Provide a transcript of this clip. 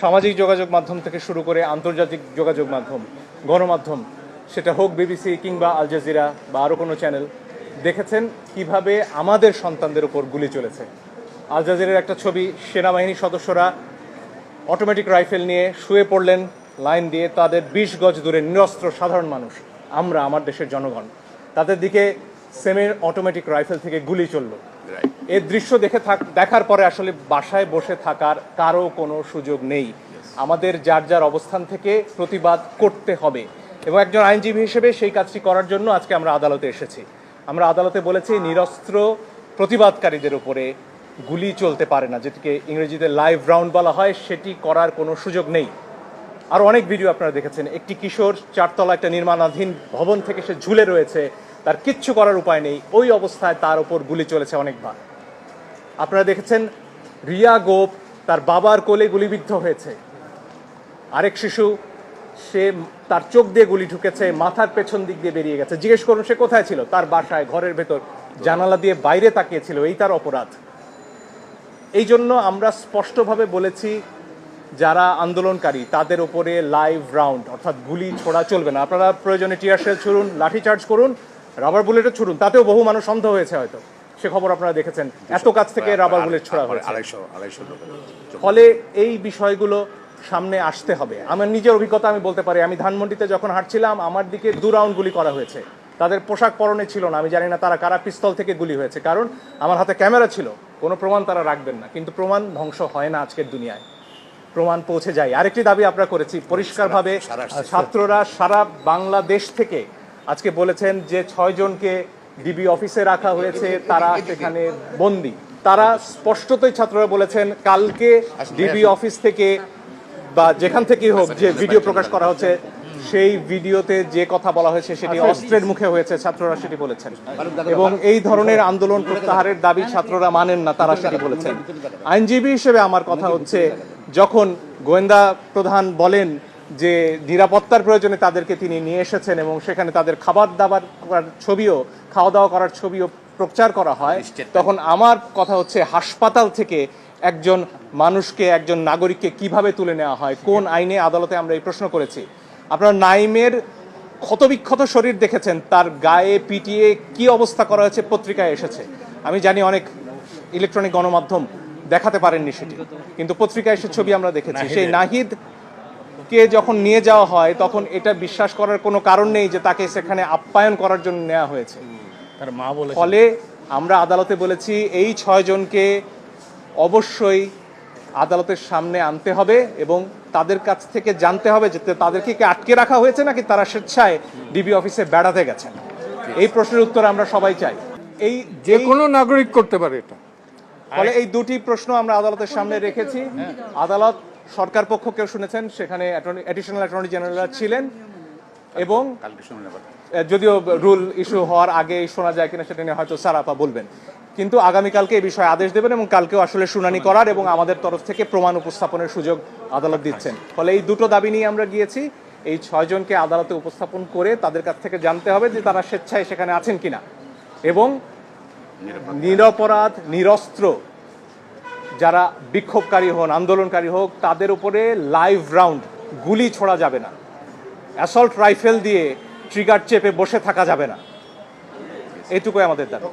সামাজিক যোগাযোগ মাধ্যম থেকে শুরু করে আন্তর্জাতিক যোগাযোগ মাধ্যম, গণমাধ্যম, সেটা হোক বিবিসি কিংবা আল জাজিরা বা আরও কোনো চ্যানেল, দেখেছেন কিভাবে আমাদের সন্তানদের উপর গুলি চলেছে। আল জাজিরার একটা ছবি, সেনাবাহিনীর সদস্যরা অটোমেটিক রাইফেল নিয়ে শুয়ে পড়লেন লাইন দিয়ে, তাদের 20 গজ দূরে নিরস্ত্র সাধারণ মানুষ, আমরা, আমার দেশের জনগণ, তাদের দিকে সেমি অটোমেটিক রাইফেল থেকে গুলি চলল। এর দৃশ্য দেখার পরে আসলে বাসায় বসে থাকার কারো কোনো সুযোগ নেই। আমাদের যার যার অবস্থান থেকে প্রতিবাদ করতে হবে, এবং একজন আইনজীবী হিসেবে সেই কাজটি করার জন্য আজকে আমরা আদালতে এসেছি। আমরা আদালতে বলেছি নিরস্ত্র প্রতিবাদকারীদের উপরে গুলি চলতে পারে না, যেটিকে ইংরেজিতে লাইভ রাউন্ড বলা হয়, সেটি করার কোনো সুযোগ নেই। আর অনেক ভিডিও আপনারা দেখেছেন, একটি কিশোর 4 তলা একটা নির্মাণাধীন ভবন থেকে সে ঝুলে রয়েছে, তার কিচ্ছু করার উপায় নেই, ওই অবস্থায় তার ওপর গুলি চলেছে অনেকবার। আপনারা দেখেছেন রিয়া গোপ তার বাবার কোলে গুলিবিদ্ধ হয়েছে, আরেক শিশু, সে তার চোখ দিয়ে গুলি ঢুকেছে, মাথার পেছন দিক দিয়ে বেরিয়ে গেছে। জিজ্ঞেস করুন সে কোথায় ছিল? তার বাসায়, ঘরের ভেতর, জানালা দিয়ে বাইরে তাকিয়েছিল, এই তার অপরাধ। এই জন্য আমরা স্পষ্টভাবে বলেছি যারা আন্দোলনকারী তাদের উপরে লাইভ রাউন্ড অর্থাৎ গুলি ছোড়া চলবে না। আপনারা প্রয়োজনে টিয়ার শেল ছুড়ুন, লাঠিচার্জ করুন, রাবার বুলেটও ছুড়ুন, তাতেও বহু মানুষ অন্ধ হয়েছে হয়তো, সে খবর আপনারা দেখেছেন, এত কাছ থেকে রাবার বুলেট ছোড়া হয়েছে। ফলে এই বিষয়গুলো সামনে আসতে হবে। আমার নিজের অভিজ্ঞতা আমি বলতে পারি, আমি ধানমন্ডিতে যখন হাঁটছিলাম আমার দিকে 2 রাউন্ড গুলি করা হয়েছে। তাদের পোশাক পরনে ছিল না, আমি জানি না তারা কারা পিস্তল থেকে গুলি হয়েছে, কারণ আমার হাতে ক্যামেরা ছিল, কোনো প্রমাণ তারা রাখবেন না। কিন্তু প্রমাণ ধ্বংস হয় না আজকের দুনিয়ায়, প্রমাণ পৌঁছে যায়। আরেকটি দাবি আমরা করেছি পরিষ্কারভাবে, ছাত্ররা সারা বাংলাদেশ থেকে আজকে বলেছেন যে 6 জনকে ডিবি অফিসে রাখা হয়েছে, তারা সেখানে বন্দী। তারা স্পষ্টতই ছাত্ররা বলেছেন কালকে ডিবি অফিস থেকে বা যেখান থেকেই হোক যে ভিডিও প্রকাশ করা হচ্ছে, সেই ভিডিওতে যে কথা বলা হয়েছে সেটি অস্ত্রের মুখে হয়েছে, ছাত্ররা সেটি বলেছেন। এবং এই ধরনের আন্দোলন প্রত্যাহারের দাবি ছাত্ররা মানেন না, তারা সেটি বলেছেন। আইনজীবী হিসেবে আমার কথা হচ্ছে, যখন গোয়েন্দা প্রধান বলেন যে নিরাপত্তার প্রয়োজনে তাদেরকে তিনি নিয়ে এসেছেন এবং সেখানে তাদের খাওয়া দাওয়া করার ছবিও প্রচার করা হয়, তখন আমার কথা হচ্ছে হাসপাতাল থেকে একজন মানুষকে, একজন নাগরিককে কিভাবে তুলে নেওয়া হয়, কোন আইনে? আদালতে আমরা এই প্রশ্ন করেছি। আপনারা নাইমের ক্ষতবিক্ষত শরীর দেখেছেন, তার গায়ে পিটিয়ে কি অবস্থা করা হয়েছে পত্রিকায় এসেছে। আমি জানি অনেক ইলেকট্রনিক গণমাধ্যম দেখাতে পারেননি সেটি, কিন্তু পত্রিকায় এসে ছবি আমরা দেখেছি। সেই নাহিদকে যখন নিয়ে যাওয়া হয় তখন এটা বিশ্বাস করার কোনো কারণ নেই যে তাকে সেখানে আপ্যায়ন করার জন্য নেওয়া হয়েছে। ফলে আমরা আদালতে বলেছি এই 6 জনকে অবশ্যই আদালতের সামনে আনতে হবে এবং তাদের কাছ থেকে জানতে হবে যে তাদেরকে কি আটকে রাখা হয়েছে নাকি তারা স্বেচ্ছায় ডিবি অফিসে বেড়াতে গেছেন। এই প্রশ্নের উত্তর আমরা সবাই চাই। এই যে কোনো নাগরিক করতে পারে এটা। ফলে এই দুটি প্রশ্ন আমরা আদালতের সামনে রেখেছি। আদালত সরকার পক্ষকেও শুনেছেন, সেখানে অ্যাডিশনাল অ্যাটর্নি জেনারেল ছিলেন, এবং যদিও রুল ইস্যু হওয়ার আগে শোনা যায় কিনা সেটা নিয়ে হয়তো স্যার আপা বলবেন, কিন্তু আগামীকালকে এই বিষয়ে আদেশ দেবেন এবং কালকেও আসলে শুনানি করার এবং আমাদের তরফ থেকে প্রমাণ উপস্থাপনের সুযোগ আদালত দিচ্ছেন। ফলে এই দুটো দাবি নিয়ে আমরা গিয়েছি। এই 6 জনকে আদালতে উপস্থাপন করে তাদের কাছ থেকে জানতে হবে যে তারা স্বেচ্ছায় সেখানে আছেন কিনা, এবং নিরপরাধ নিরস্ত্র যারা বিক্ষোভকারী হন, আন্দোলনকারী হোক, তাদের উপরে লাইভ রাউন্ড গুলি ছোড়া যাবে না, অ্যাসল্ট রাইফেল দিয়ে ট্রিগার চেপে বসে থাকা যাবে না। এইটুকুই আমাদের দাবি।